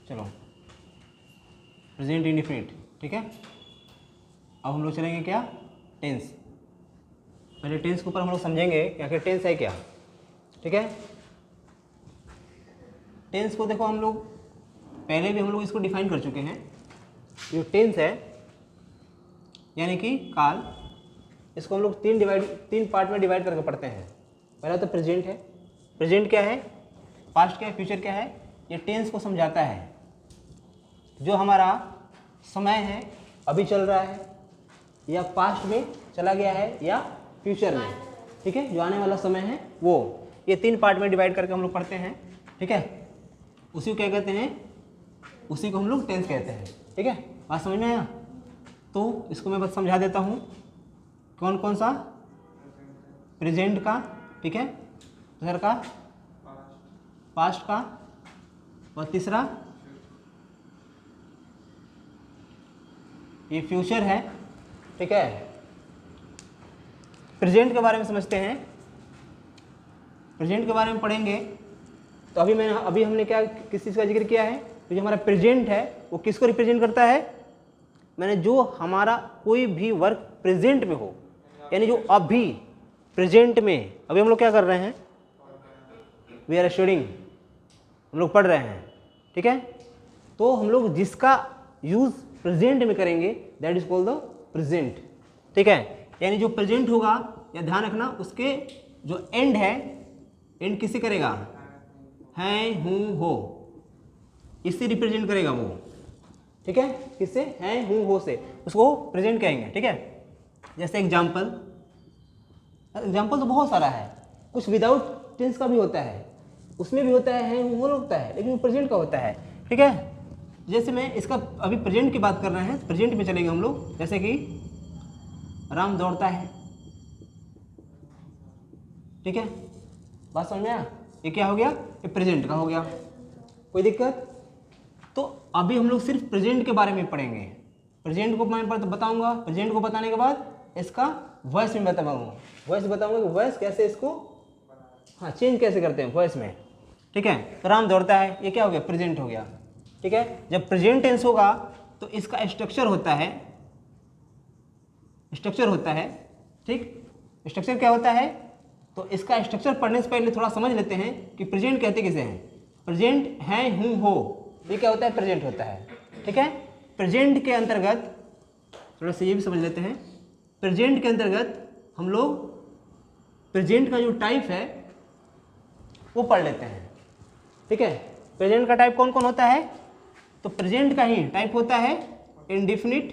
चलो present indefinite, ठीक है। अब हम लोग चलेंगे क्या, टेंस। पहले टेंस के ऊपर हम लोग समझेंगे कि आखिर टेंस है क्या, ठीक है। टेंस को देखो हम लोग पहले भी हम लोग इसको डिफाइन कर चुके हैं। जो टेंस है यानी कि काल, इसको हम लोग तीन पार्ट में डिवाइड करके पढ़ते हैं। पहला तो प्रेजेंट है। प्रेजेंट क्या है, पास्ट क्या है, फ्यूचर क्या है, ये टेंस को समझाता है। जो हमारा समय है अभी चल रहा है, या पास्ट में चला गया है, या फ्यूचर में, ठीक है, जो आने वाला समय है वो, ये तीन पार्ट में डिवाइड करके हम लोग पढ़ते हैं, ठीक है। उसी को क्या कहते हैं, उसी को हम लोग टेंस कहते हैं, ठीक है। बात समझ में आया? तो इसको मैं बस समझा देता हूँ। कौन कौन सा, प्रेजेंट का, ठीक है, फ्यूचर का, पास्ट का, और तीसरा ये फ्यूचर है, ठीक है। प्रेजेंट के बारे में समझते हैं। प्रेजेंट के बारे में पढ़ेंगे तो अभी हमने क्या, किस चीज़ का जिक्र किया है, तो जो हमारा प्रेजेंट है वो किसको रिप्रेजेंट करता है, मैंने जो हमारा कोई भी वर्क प्रेजेंट में हो, यानी जो अभी प्रेजेंट में, अभी हम लोग क्या कर रहे हैं, वी आर स्टडिंग, हम लोग पढ़ रहे हैं, ठीक है। तो हम लोग जिसका यूज प्रेजेंट में करेंगे that is called the present, ठीक है। यानी जो प्रेजेंट होगा, या ध्यान रखना, उसके जो एंड है, एंड किससे करेगा, है, हूँ, हो, इससे रिप्रेजेंट करेगा वो, ठीक है। किससे, है, हूँ, हो से, उसको प्रेजेंट कहेंगे, ठीक है। जैसे एग्जाम्पल तो बहुत सारा है, कुछ विदाउट टेंस का भी होता है, उसमें भी होता है, हूँ, हो होता है, लेकिन वो प्रेजेंट का होता है, ठीक है। जैसे मैं इसका अभी प्रेजेंट की बात कर रहे हैं, प्रेजेंट में चलेंगे हम लोग। जैसे कि राम दौड़ता है, ठीक है, बात समझ में आया? ये क्या हो गया, ये प्रेजेंट का हो गया, कोई दिक्कत? तो अभी हम लोग सिर्फ प्रेजेंट के बारे में पढ़ेंगे। प्रेजेंट को मैं बताऊंगा, प्रेजेंट को बताने के बाद इसका वॉइस में बताऊंगा, वॉइस बताऊंगा कि वॉइस कैसे इसको, हाँ, चेंज कैसे करते हैं वॉइस में, ठीक है। तो राम दौड़ता है, ये क्या हो गया, प्रेजेंट हो गया, ठीक है। जब प्रेजेंट टेंस होगा तो इसका स्ट्रक्चर होता है, ठीक। स्ट्रक्चर क्या होता है, तो इसका स्ट्रक्चर पढ़ने से पहले थोड़ा समझ लेते हैं कि प्रेजेंट कहते किसे हैं। प्रेजेंट है, हूँ, हो, ये क्या होता है, प्रेजेंट होता है, ठीक है। प्रेजेंट के अंतर्गत थोड़ा सा ये भी समझ लेते हैं। प्रेजेंट के अंतर्गत हम लोग प्रेजेंट का जो टाइप है वो पढ़ लेते हैं, ठीक है। प्रेजेंट का टाइप कौन कौन होता है, तो प्रेजेंट का ही टाइप होता है इंडिफिनिट,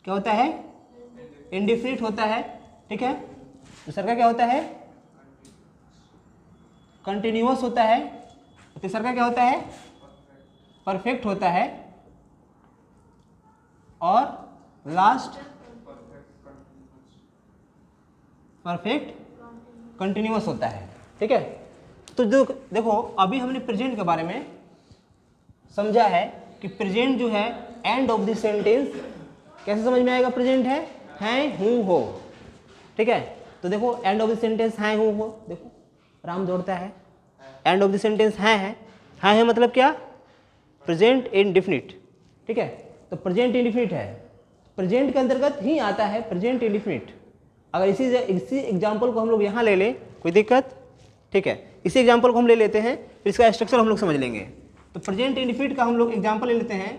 क्या होता है, इंडिफिनिट होता है, ठीक है। दूसरा का क्या होता है, कंटिन्यूअस होता है। तीसरा का क्या होता है, परफेक्ट होता है। और लास्ट परफेक्ट कंटिन्यूअस होता है, ठीक है। तो जो देखो अभी हमने प्रेजेंट के बारे में समझा है कि प्रेजेंट जो है एंड ऑफ द सेंटेंस, कैसे समझ में आएगा, प्रेजेंट है, हूँ, हो, ठीक है। तो देखो एंड ऑफ द सेंटेंस है, हूँ, हो, देखो राम दौड़ता है, एंड ऑफ द सेंटेंस है मतलब क्या, प्रेजेंट इंडिफिनिट, ठीक है। तो प्रेजेंट इंडिफिनिट है, प्रेजेंट के अंतर्गत ही आता है प्रेजेंट इंडिफिनिट। अगर इसी एग्जाम्पल को हम लोग यहाँ ले लें, कोई दिक्कत, ठीक है। इसी एग्जाम्पल को हम ले लेते हैं, फिर इसका स्ट्रक्चर हम लोग समझ लेंगे। तो प्रेजेंट इंडिफिनिट का हम लोग एग्जाम्पल ले लेते हैं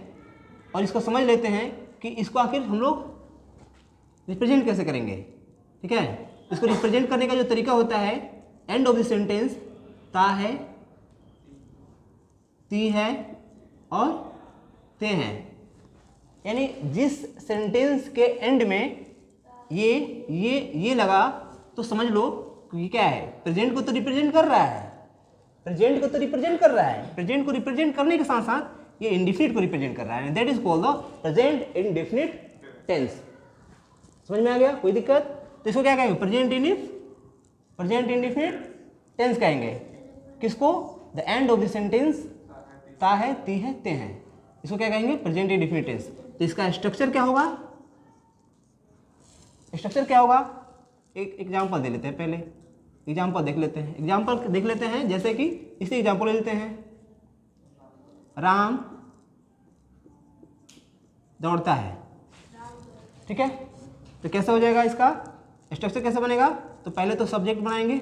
और इसको समझ लेते हैं कि इसको आखिर हम लोग रिप्रेजेंट कैसे करेंगे, ठीक है। इसको रिप्रेजेंट करने का जो तरीका होता है, एंड ऑफ द सेंटेंस ता है, ती है और ते हैं। यानी जिस सेंटेंस के एंड में ये लगा तो समझ लो कि क्या है, प्रेजेंट को तो रिप्रेजेंट कर रहा है, प्रेजेंट को रिप्रेजेंट करने के साथ साथ ये इंडिफिनिट को रिप्रेजेंट कर रहा है, that is called the present indefinite tense. समझ में आ गया, कोई दिक्कत? तो इसको क्या कहेंगे, प्रेजेंट इंडिफिनिट टेंस कहेंगे। किसको, the end of the sentence ता है, ती है, ते हैं, इसको क्या कहेंगे, प्रेजेंट इंडिफिनिट टेंस। तो इसका स्ट्रक्चर क्या होगा, एक एग्जांपल दे लेते हैं, पहले एग्जांपल देख लेते हैं, जैसे कि इसी एग्जांपल ले लेते हैं। राम दौड़ता है। ठीक है, तो कैसे हो जाएगा, इसका स्ट्रक्चर कैसे बनेगा? तो पहले तो सब्जेक्ट बनाएंगे,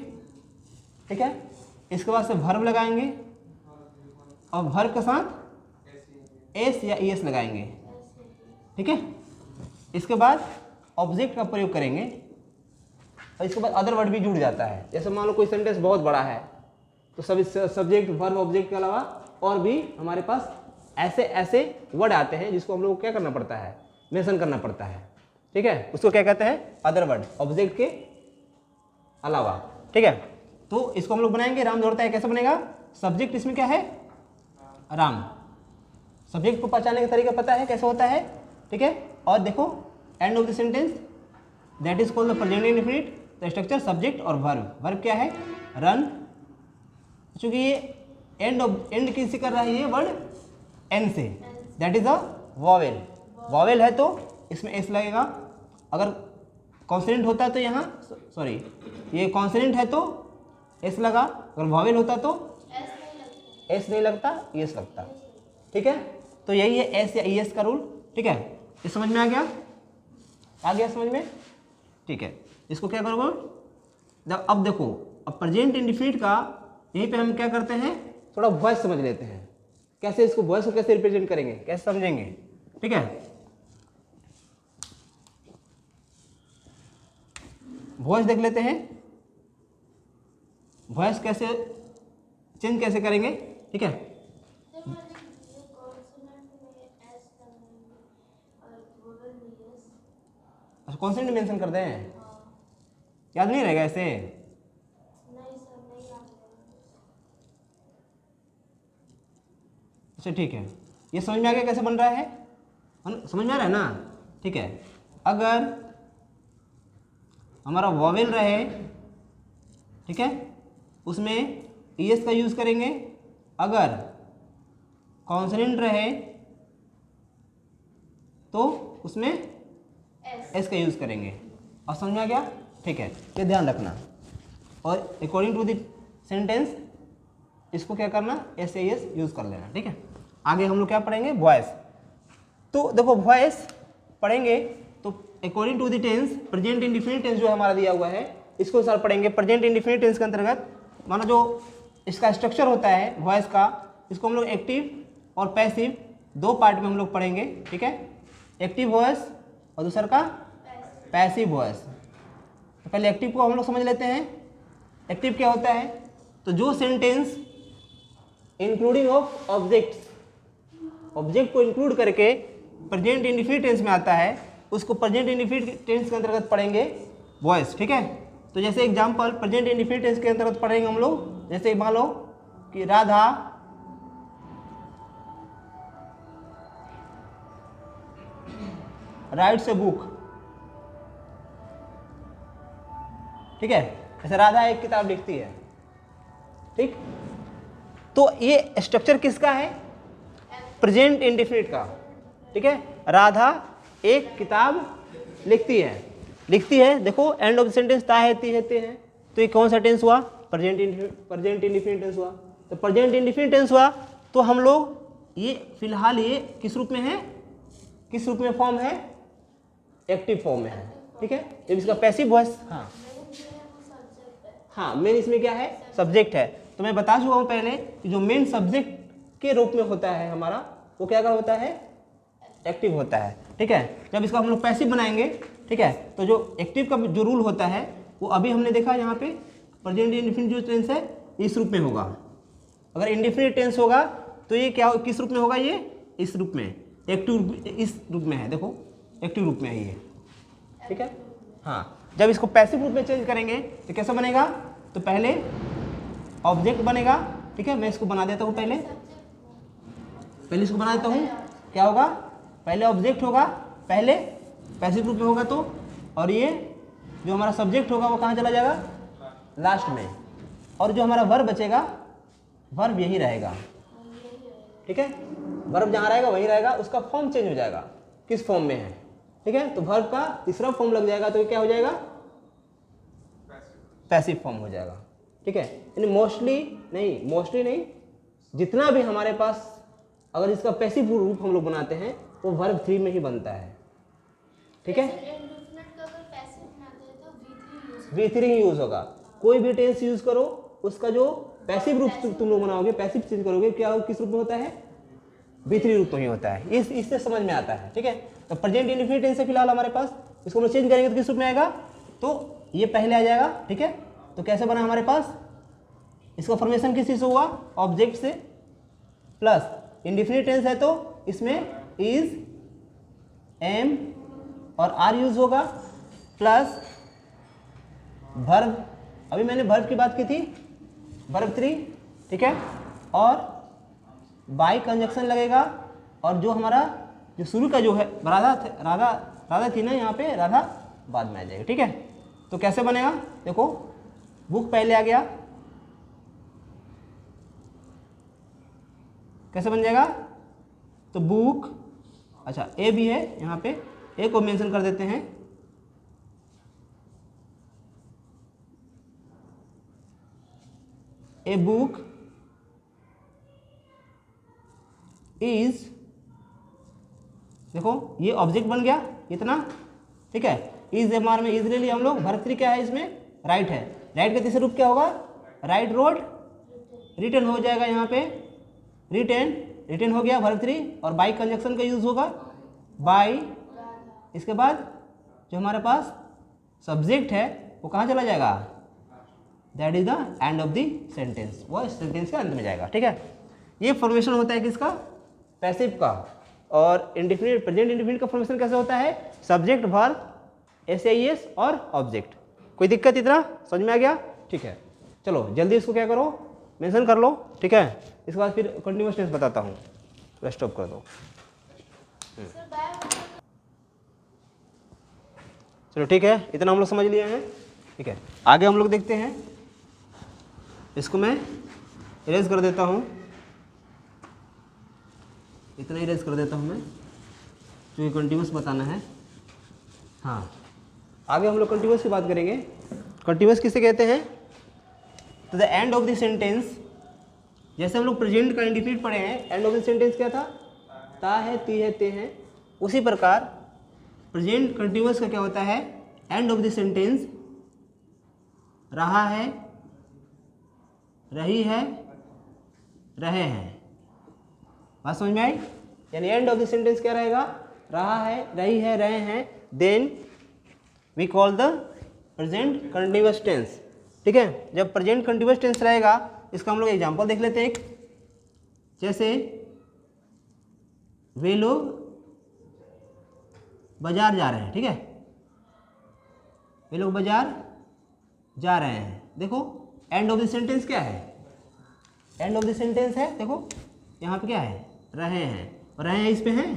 ठीक है, इसके बाद से वर्ब लगाएंगे और वर्ब के साथ एस या ईएस लगाएंगे। ठीक है, इसके बाद ऑब्जेक्ट का प्रयोग करेंगे और इसके बाद अदर वर्ड भी जुड़ जाता है। जैसे मान लो कोई सेंटेंस बहुत बड़ा है तो सब सब्जेक्ट वर्ब ऑब्जेक्ट के अलावा और भी हमारे पास ऐसे ऐसे वर्ड आते हैं जिसको हम लोग को क्या करना पड़ता है, मेंशन करना पड़ता है। ठीक है, उसको क्या कहते हैं, अदर वर्ड, ऑब्जेक्ट के अलावा। ठीक है, तो इसको हम लोग बनाएंगे राम दौड़ता है। कैसे बनेगा? सब्जेक्ट इसमें क्या है, राम। सब्जेक्ट को पहचानने का तरीका पता है कैसे होता है। ठीक है, और देखो end of the sentence that is called the present indefinite. The structure subject और वर्ब। वर्ब क्या है, रन। चूंकि ये एंड किससे कर रहा है, ये वर्ड एन से, that is a vowel. Vowel है तो इसमें एस लगेगा। अगर कॉन्सोनेंट होता है तो यहाँ सॉरी ये कॉन्सोनेंट है तो एस लगा, अगर वॉवेल होता तो एस नहीं लगता, एस लगता। ठीक है, तो यही है एस या ई एस का रूल। ठीक है, ये समझ में आ गया? आ गया समझ में? ठीक है, इसको क्या करोगे, अब देखो, अब प्रेजेंट इंडेफिनिट का यहीं पे हम क्या करते हैं, थोड़ा वॉइस समझ लेते हैं। कैसे इसको वॉइस को कैसे रिप्रेजेंट करेंगे, कैसे समझेंगे। ठीक है, वॉइस देख लेते हैं, वॉइस कैसे चेंज कैसे करेंगे। ठीक है, अच्छा कॉन्सेंट मेंशन करते हैं, याद नहीं रहेगा ऐसे? अच्छा ठीक है, ये समझ में आ गया कैसे बन रहा है, समझ में आ रहा है ना? ठीक है, अगर हमारा वॉवेल रहे, ठीक है, उसमें ईएस का यूज़ करेंगे। अगर कॉन्सोनेंट रहे तो उसमें एस का यूज़ करेंगे। और समझ में आ गया? ठीक है, ये ध्यान रखना। और अकॉर्डिंग टू द सेंटेंस इसको क्या करना, एस ए एस यूज़ कर लेना। ठीक है, आगे हम लोग क्या पढ़ेंगे, वॉइस। तो देखो वॉइस पढ़ेंगे तो according to the tense, present indefinite tense जो हमारा दिया हुआ है इसको सर पढ़ेंगे। प्रेजेंट इंडेफिनिट टेंस के अंतर्गत माना जो इसका स्ट्रक्चर होता है वॉइस का, इसको हम लोग एक्टिव और पैसिव दो पार्ट में हम लोग पढ़ेंगे। ठीक है, एक्टिव वॉइस और दूसरा का पैसिव वॉइस। तो पहले एक्टिव को हम लोग समझ लेते हैं। एक्टिव क्या होता है, तो जो sentence including of objects, object को इंक्लूड करके प्रेजेंट इंडेफिनिट टेंस में आता है उसको प्रेजेंट इंडेफिनिट टेंस के अंतर्गत पढ़ेंगे वॉइस। ठीक है, तो जैसे एग्जांपल प्रेजेंट इंडेफिनिट टेंस के अंतर्गत पढ़ेंगे हम लोग, जैसे मान लो कि राधा राइट्स ए बुक। ठीक है, जैसे राधा एक किताब लिखती है। ठीक, तो ये स्ट्रक्चर किसका है, प्रेजेंट इंडेफिनिट का। ठीक है, राधा एक किताब लिखती है। लिखती है, देखो एंड ऑफ सेंटेंस ता है ती है, तो ये कौन सा टेंस हुआ, प्रेजेंट इंडेफिनिट टेंस हुआ। तो प्रेजेंट इंडेफिनिट टेंस हुआ तो हम लोग ये फिलहाल ये किस रूप में है, किस रूप में फॉर्म है, एक्टिव फॉर्म में है। ठीक है, जब इसका पैसिव वॉइस, हाँ मेन इसमें क्या है, सब्जेक्ट है। तो मैं बता चुका हूँ पहले कि जो मेन सब्जेक्ट के रूप में होता है हमारा वो क्या कर होता है, एक्टिव होता है। ठीक है, जब इसका हम लोग पैसिव बनाएंगे, ठीक है, तो जो एक्टिव का जो रूल होता है वो अभी हमने देखा यहाँ पे प्रेजेंट इंडेफिनिट जो टेंस है इस रूप में होगा। अगर इंडेफिनिट टेंस होगा तो ये क्या किस रूप में होगा, ये इस रूप में, एक्टिव इस रूप में है, देखो एक्टिव रूप में है ये। ठीक है, हाँ जब इसको पैसिव रूप में चेंज करेंगे तो कैसा बनेगा, तो पहले ऑब्जेक्ट बनेगा। ठीक है, मैं इसको बना देता हूँ, पहले इसको बना देता हूँ। क्या होगा, पहले ऑब्जेक्ट होगा, पहले पैसिव रूप में होगा तो, और ये जो हमारा सब्जेक्ट होगा वो कहाँ चला जाएगा, लास्ट में। और जो हमारा वर्ब बचेगा, वर्ब यही रहेगा। ठीक है, वर्ब जहाँ रहेगा वहीं रहेगा, उसका फॉर्म चेंज हो जाएगा, किस फॉर्म में है। ठीक है, तो वर्ब का तीसरा फॉर्म लग जाएगा तो क्या हो जाएगा, पैसिव फॉर्म हो जाएगा। ठीक है, यानी मोस्टली नहीं, जितना भी हमारे पास अगर इसका पैसिव रूप हम लोग बनाते हैं वो वर्ब 3 में ही बनता है, ठीक है। V3 ही यूज होगा। कोई भी टेंस यूज करो उसका जो पैसिव रूप तुम लोग बनाओगे, पैसिव चीज करोगे, क्या किस रूप में होता है? V3 रूप में ही होता है। इससे समझ में आता है, ठीक है। तो प्रेजेंट इंडेफिनिट टेंस है फिलहाल हमारे पास, इसको हम चेंज करेंगे तो किस रूप में आएगा? तो ये पहले आ जाएगा, ठीक है। तो कैसे बना हमारे पास? इसका फॉर्मेशन किस चीज से हुआ? ऑब्जेक्ट से, प्लस इंडेफिनिट टेंस है तो इसमें इज, एम और आर यूज होगा, प्लस वर्ब, अभी मैंने वर्ब की बात की थी, वर्ब 3, ठीक है, और बाई कंजक्शन लगेगा, और जो हमारा जो शुरू का जो है राधा थी ना, यहाँ पे राधा बाद में आ जाएगी, ठीक है। तो कैसे बनेगा? देखो बुक पहले आ गया, कैसे बन जाएगा? तो बुक, अच्छा ए भी है यहाँ पे, ए को मेंशन कर देते हैं, ए बुक इज, देखो ये ऑब्जेक्ट बन गया इतना, ठीक है। इज एमआर में इज ले लिया हम लोग, वर्ब 3 क्या है इसमें? राइट है। राइट का तीसरा रूप क्या होगा? राइट रोड रिटर्न हो जाएगा, यहाँ पे रिटर्न हो गया वर्ब 3, और बाई कंजक्शन का यूज होगा, बाई। इसके बाद जो हमारे पास सब्जेक्ट है वो कहाँ चला जाएगा? That is the end of the sentence, वो सेंटेंस के अंत में जाएगा, ठीक है। ये फॉर्मेशन होता है किसका? पैसिव का। और इंडेफिनिट, प्रेजेंट इंडेफिनिट का फॉर्मेशन कैसे होता है? सब्जेक्ट, वर्ब, एसआईएस और ऑब्जेक्ट। कोई दिक्कत इतना समझ में आ गया? ठीक है, चलो जल्दी इसको क्या करो, मेंशन कर लो, ठीक है। इसके बाद फिर कंटिन्यूअस टेंस बताता हूँ, स्टॉप कर दो। चलो ठीक है, इतना हम लोग समझ लिए हैं, ठीक है। आगे हम लोग देखते हैं, इसको मैं इरेज कर देता हूँ, इतना इरेज कर देता हूँ मैं, क्योंकि कंटिन्यूअस बताना है। हाँ, आगे हम लोग कंटिन्यूअस की बात करेंगे। कंटिन्यूअस किसे कहते हैं? तो the end of the sentence, जैसे हम लोग प्रेजेंट का इंडेफिनिट पढ़े हैं, एंड ऑफ द सेंटेंस क्या था? ता है, ती है, ते हैं। उसी प्रकार प्रेजेंट कंटिन्यूअस का क्या होता है? एंड ऑफ द सेंटेंस रहा है, रही है, रहे हैं। बात समझ में आई? यानी एंड ऑफ द सेंटेंस क्या रहेगा? रहा है, रही है, रहे हैं, then we call the present continuous tense, ठीक है। जब प्रेजेंट कंटिन्यूअस टेंस रहेगा, इसका हम लोग एग्जांपल देख लेते हैं एक, जैसे वे लोग बाजार जा रहे हैं, ठीक है, वे लोग बाजार जा रहे हैं। देखो एंड ऑफ द सेंटेंस क्या है? एंड ऑफ द सेंटेंस है, देखो यहाँ पे क्या है? रहे हैं, और रहे हैं इस पे हैं,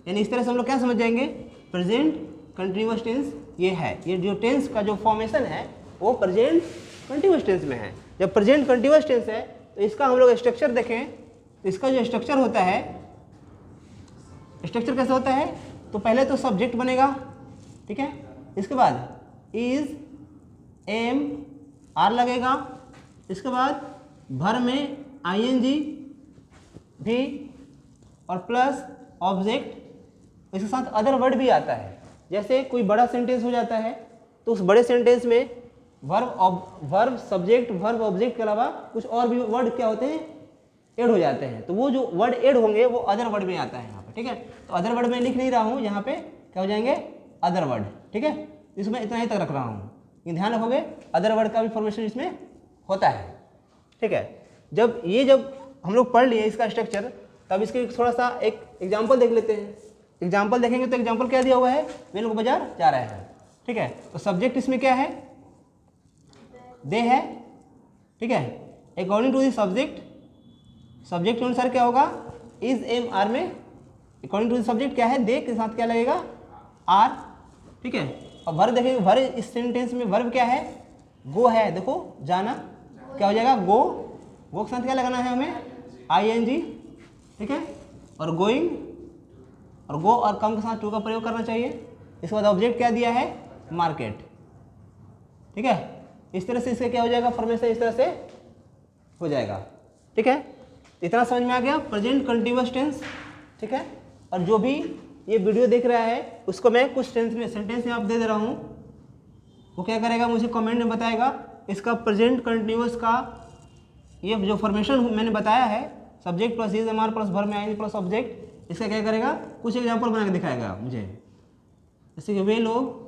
यानी इस तरह से हम लोग क्या समझ जाएंगे? प्रेजेंट कंटिन्यूअस टेंस ये है, ये जो टेंस का जो फॉर्मेशन है वो प्रेजेंट कंटिन्यूअस टेंस में है। जब प्रेजेंट कंटिन्यूअस टेंस है तो इसका हम लोग स्ट्रक्चर देखें, तो इसका जो स्ट्रक्चर होता है, स्ट्रक्चर कैसे होता है? तो पहले तो सब्जेक्ट बनेगा, ठीक है, इसके बाद इज, एम, आर लगेगा, इसके बाद भर में आईएनजी भी, और प्लस ऑब्जेक्ट, इसके साथ अदर वर्ड भी आता है। जैसे कोई बड़ा सेंटेंस हो जाता है तो उस बड़े सेंटेंस में वर्ब सब्जेक्ट वर्ब ऑब्जेक्ट के अलावा कुछ और भी वर्ड क्या होते हैं? ऐड हो जाते हैं। तो वो जो वर्ड ऐड होंगे वो अदर वर्ड में आता है यहाँ पे, ठीक है। तो अदर वर्ड में लिख नहीं रहा हूँ, यहाँ पे क्या हो जाएंगे? अदर वर्ड, ठीक है। इसमें इतना ही तक रख रहा हूँ, ये ध्यान रखोगे, अदर वर्ड का भी फॉर्मेशन इसमें होता है, ठीक है। जब हम लोग पढ़ लिए इसका स्ट्रक्चर, तब इसके थोड़ा सा एक एग्जाम्पल देख लेते हैं। एग्जाम्पल देखेंगे तो एग्जाम्पल क्या दिया हुआ है? वे लोग बाजार जा रहे हैं, ठीक है। तो सब्जेक्ट इसमें क्या है? दे है, ठीक है। According to the subject, subject के अनुसार क्या होगा? इज, एम, आर में अकॉर्डिंग टू द सब्जेक्ट क्या है? दे के साथ क्या लगेगा? आर, ठीक है। और वर्ब देखेंगे, वर्ब इस सेंटेंस में वर्ब क्या है? गो है, देखो जाना, क्या हो जाएगा? गो, गो के साथ क्या लगाना है हमें? आईएनजी, ठीक है। और गोइंग, और गो और कम के साथ टू का प्रयोग करना चाहिए। इसके बाद ऑब्जेक्ट क्या दिया है? मार्केट, ठीक है। इस तरह से इसका क्या हो जाएगा? फॉर्मेशन इस तरह से हो जाएगा, ठीक है। इतना समझ में आ गया प्रेजेंट कंटीन्यूअस टेंस, ठीक है। और जो भी ये वीडियो देख रहा है उसको मैं कुछ सेंटेंस में आप दे रहा हूँ, वो क्या करेगा मुझे कमेंट में बताएगा इसका प्रेजेंट कंटीन्यूअस का ये जो फॉर्मेशन मैंने बताया है, subject plus is am are plus verb में आएंगे प्लस ऑब्जेक्ट, इसका क्या करेगा कुछ एग्जांपल बना के दिखाएगा मुझे। जैसे कि वे लोग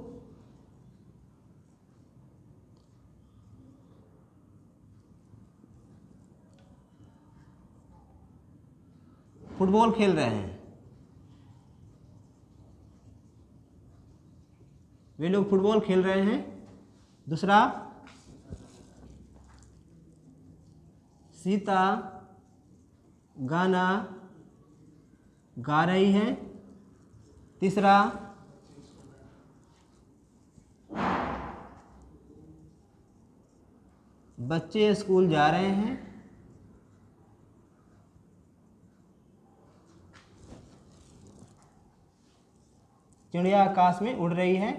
फुटबॉल खेल रहे हैं, वे लोग फुटबॉल खेल रहे हैं। दूसरा, सीता गाना गा रही है। तीसरा, बच्चे स्कूल जा रहे हैं। चिड़िया आकाश में उड़ रही है।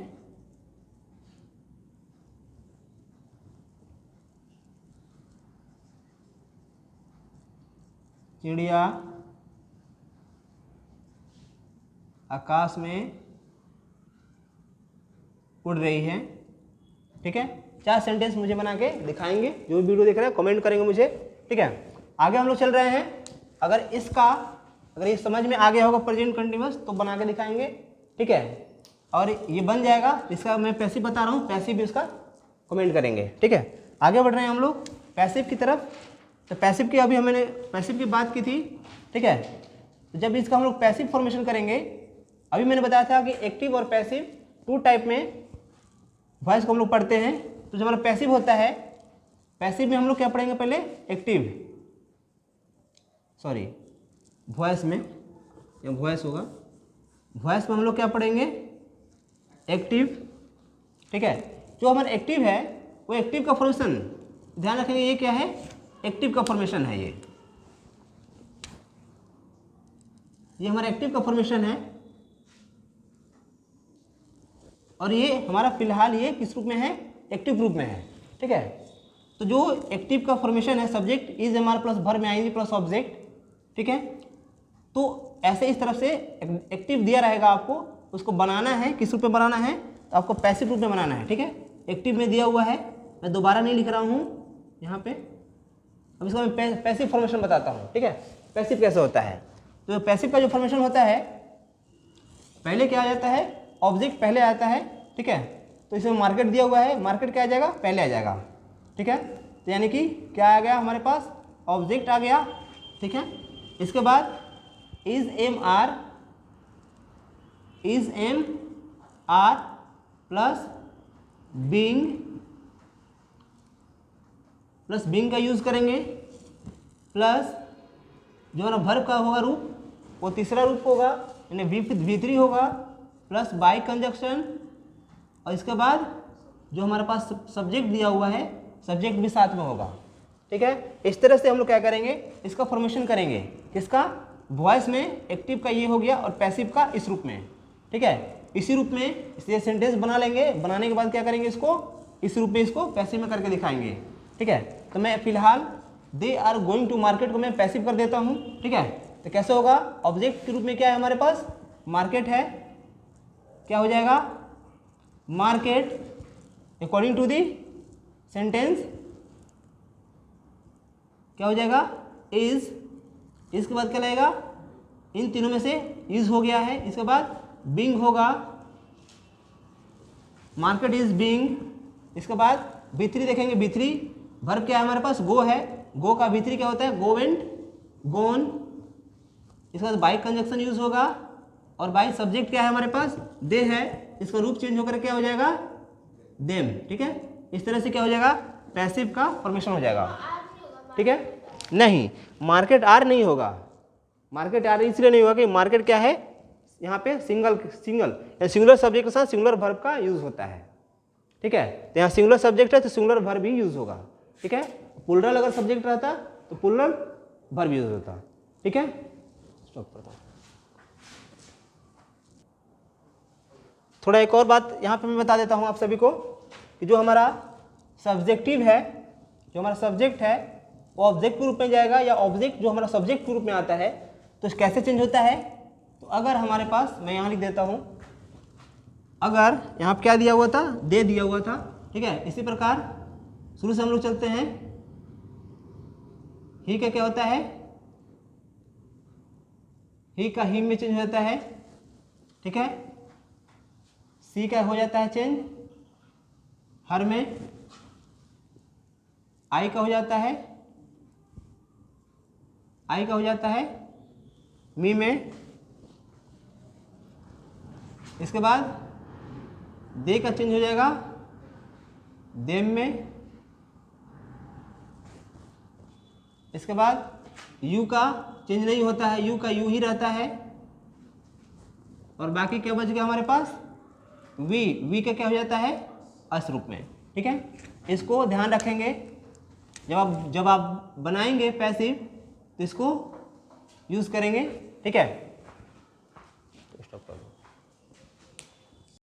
चिड़िया आकाश में उड़ रही है, ठीक है। 4 सेंटेंस मुझे बना के दिखाएंगे, जो भी वीडियो देख रहे हैं कमेंट करेंगे मुझे, ठीक है। आगे हम लोग चल रहे हैं। अगर ये समझ में आ गया होगा प्रेजेंट कंटीन्यूअस तो बना के दिखाएंगे, ठीक है। और ये बन जाएगा, इसका मैं पैसिव बता रहा हूँ, पैसिव भी उसका कमेंट करेंगे, ठीक है। आगे बढ़ रहे हैं हम लोग पैसिव की तरफ। तो पैसिव की अभी हमने पैसिव की बात की थी, ठीक है। तो जब इसका हम लोग पैसिव फॉर्मेशन करेंगे, अभी मैंने बताया था कि एक्टिव और पैसिव 2 टाइप में वॉइस को हम लोग पढ़ते हैं। तो जब हमारा पैसिव होता है, पैसिव में हम लोग क्या पढ़ेंगे पहले वॉइस में, या वॉइस होगा, वॉइस में हम लोग क्या पढ़ेंगे एक्टिव, ठीक है। जो हमारा एक्टिव है वो एक्टिव का फॉर्मेशन ध्यान रखेंगे, ये क्या है एक्टिव का फॉर्मेशन है, ये हमारा एक्टिव का फॉर्मेशन है। और ये हमारा फिलहाल ये किस रूप में है एक्टिव रूप में है, ठीक है। तो जो एक्टिव का फॉर्मेशन है subject is am are plus verb में आएंगे प्लस ऑब्जेक्ट, ठीक है। तो ऐसे इस तरफ से एक्टिव दिया रहेगा, आपको उसको बनाना है, किस रूप में बनाना है तो आपको पैसिव रूप में बनाना है, ठीक है। एक्टिव में दिया हुआ है, मैं दोबारा नहीं लिख रहा हूँ यहाँ पे। अब इसका मैं पैसिव फॉर्मेशन बताता हूँ, ठीक है। पैसिव कैसे होता है, तो पैसिव का जो फॉर्मेशन होता है, पहले क्या आ जाता है ऑब्जेक्ट पहले आता है, ठीक है। तो इसमें मार्केट दिया हुआ है, मार्केट क्या आ जाएगा पहले आ जाएगा, ठीक है। तो यानी कि क्या आ गया हमारे पास ऑब्जेक्ट आ गया, ठीक है। इसके बाद is am are plus being का यूज़ करेंगे, प्लस जो हमारा वर्ब का होगा रूप वो तीसरा रूप होगा, यानी V3 होगा, प्लस बाई कंजक्शन। और इसके बाद जो हमारे पास सब्जेक्ट दिया हुआ है, सब्जेक्ट भी साथ में होगा, ठीक है। इस तरह से हम लोग क्या करेंगे इसका फॉर्मेशन करेंगे, किसका वॉइस में एक्टिव का ये हो गया और पैसिव का इस रूप में, ठीक है। इसी रूप में इसलिए सेंटेंस बना लेंगे, बनाने के बाद क्या करेंगे इसको इस रूप में इसको पैसिव में करके दिखाएंगे, ठीक है। तो मैं फिलहाल they are going to market को मैं पैसिव कर देता हूँ, ठीक है। तो कैसे होगा ऑब्जेक्ट के रूप में क्या है हमारे पास मार्केट है, क्या हो जाएगा market according to the sentence क्या हो जाएगा इज, इसके बाद क्या लगेगा इन तीनों में से इज हो गया है, इसके बाद बीइंग होगा, मार्केट इज बीइंग। इसके बाद B3 देखेंगे, B3 वर्ब क्या है हमारे पास गो है, गो का B3 क्या होता है गो वेंट गोन। इसके बाद बाई कंजक्शन यूज होगा और बाई सब्जेक्ट क्या है हमारे पास दे है, इसका रूप चेंज होकर क्या हो जाएगा देम, ठीक है। इस तरह से क्या हो जाएगा पैसिव का फॉर्मेशन हो जाएगा, ठीक है। नहीं मार्केट आर नहीं होगा, मार्केट आर इसलिए नहीं होगा कि मार्केट क्या है यहाँ पे सिंगुलर सब्जेक्ट के साथ सिंगुलर वर्ब का यूज होता है, ठीक है। तो यहाँ सिंगुलर सब्जेक्ट है तो सिंगुलर वर्ब भी यूज होगा, ठीक है। प्लूरल अगर सब्जेक्ट रहता तो प्लूरल वर्ब यूज होता, ठीक है। स्टॉप करता हूँ। थोड़ा एक और बात यहाँ पे मैं बता देता हूँ आप सभी को कि जो हमारा सब्जेक्टिव है, जो हमारा सब्जेक्ट है वो ऑब्जेक्ट के रूप में जाएगा या ऑब्जेक्ट जो हमारा सब्जेक्ट के रूप में आता है, तो कैसे चेंज होता है? तो अगर हमारे पास, मैं यहाँ लिख देता हूँ, अगर यहाँ पे क्या दिया हुआ था, दे दिया हुआ था, ठीक है। इसी प्रकार शुरू से हम लोग चलते हैं, ही का क्या होता है, ही का ही में चेंज होता है, ठीक है। सी का हो जाता है चेंज हर में, आई का हो जाता है, आई का हो जाता है मी में, इसके बाद दे का चेंज हो जाएगा देम में, इसके बाद यू का चेंज नहीं होता है, यू का यू ही रहता है, और बाकी क्या बच गया हमारे पास, वी का क्या हो जाता है अस रूप में, ठीक है। इसको ध्यान रखेंगे, जब आप बनाएंगे पैसिव तो इसको यूज करेंगे, ठीक है।